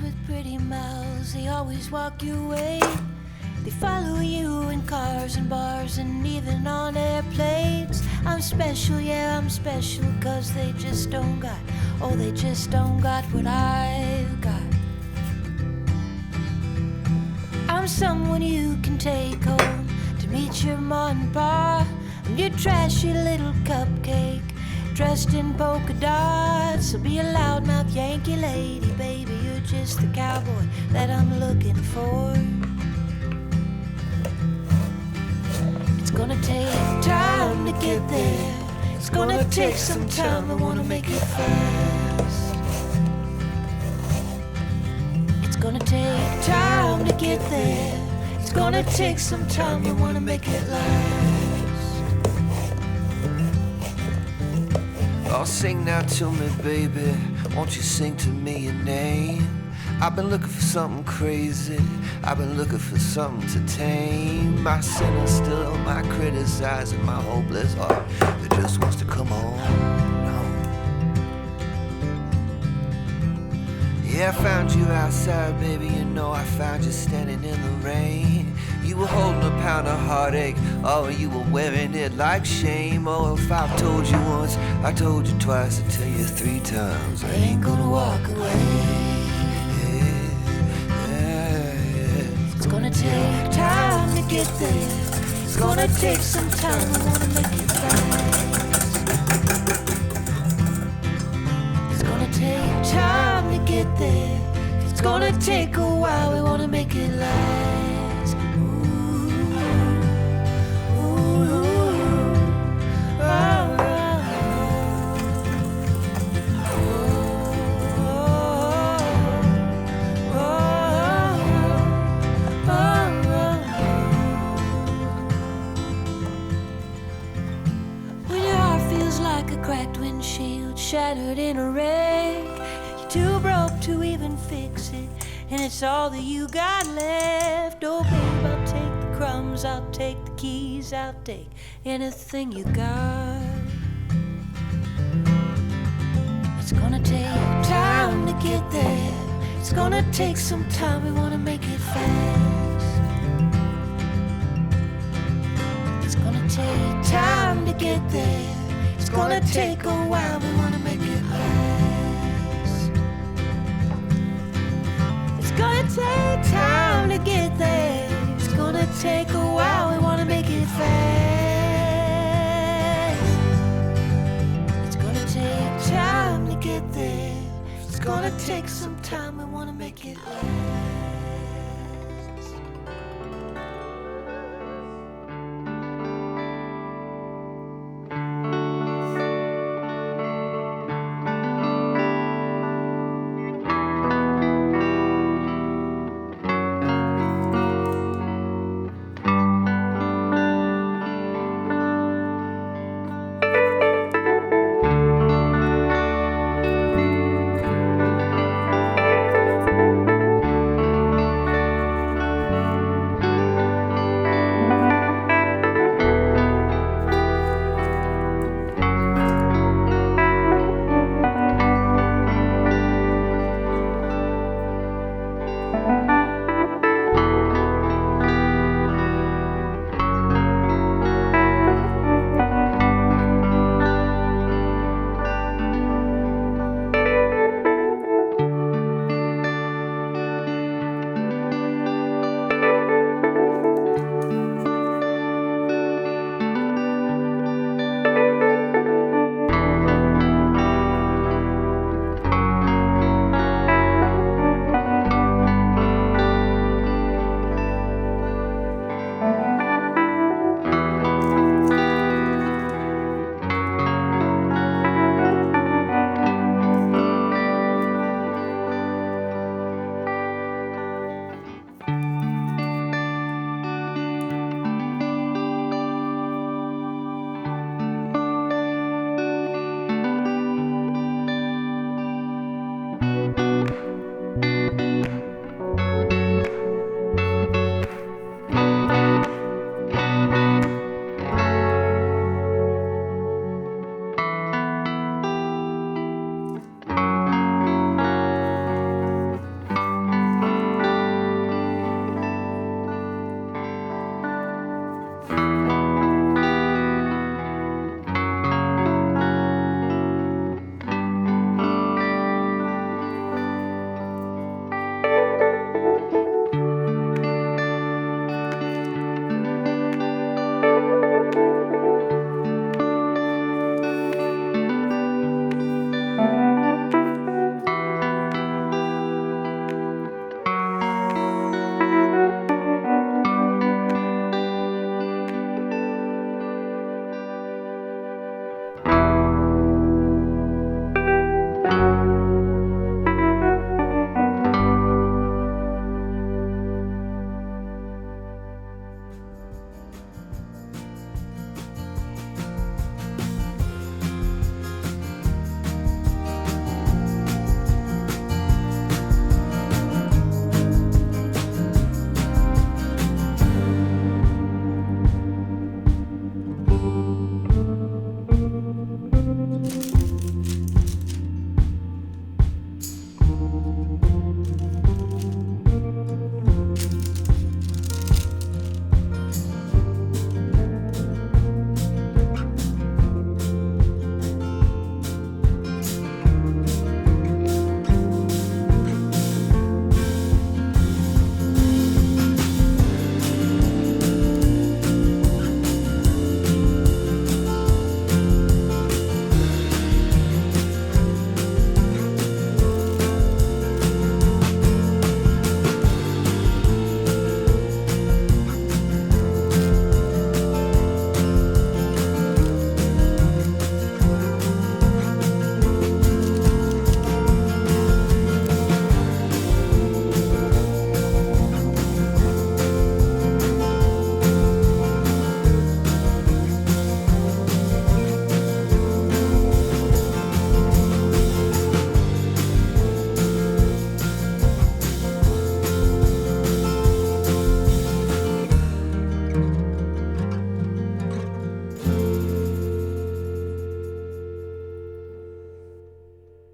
With pretty mouths, they always walk your way. They follow you in cars and bars and even on airplanes. I'm special, yeah, I'm special, 'cause they just don't got, oh, they just don't got what I've got. I'm someone you can take home to meet your mom and pa. I'm your trashy little cupcake dressed in polka dots. So be a loudmouth Yankee lady, baby, you're just the cowboy that I'm looking for. It's gonna take time to get there. It's gonna take some time, I wanna make it fast. It's gonna take time to get there. It's gonna take some time, I wanna make it last. Oh, sing now to me, baby. Won't you sing to me your name? I've been looking for something crazy. I've been looking for something to tame my sinner still, my criticizing, my hopeless heart that just wants to come on home. Yeah, I found you outside, baby. You know I found you standing in the rain. You were holding a pound of heartache. Oh, you were wearing it like shame. Oh, if I've told you once, I told you twice, I tell you 3 times, I ain't gonna walk away. It's gonna take time to get there. It's gonna take some time, I wanna make it fast. It's gonna take time to get there. It's gonna take a while, we wanna make it last. Ooh, ooh, oh, oh. like a cracked windshield shattered in a wreck. You're too broke to even fix it, and it's all that you got left. Oh babe, I'll take the crumbs, I'll take the keys, I'll take anything you got. It's gonna take time to get there. It's gonna take some time, we wanna make it fast. It's gonna take time to get there. It's gonna take a while, we wanna make it last. It's gonna take time to get there. It's gonna take a while, we wanna make it fast. It's gonna take time to get there. It's gonna take some time, we wanna make it last.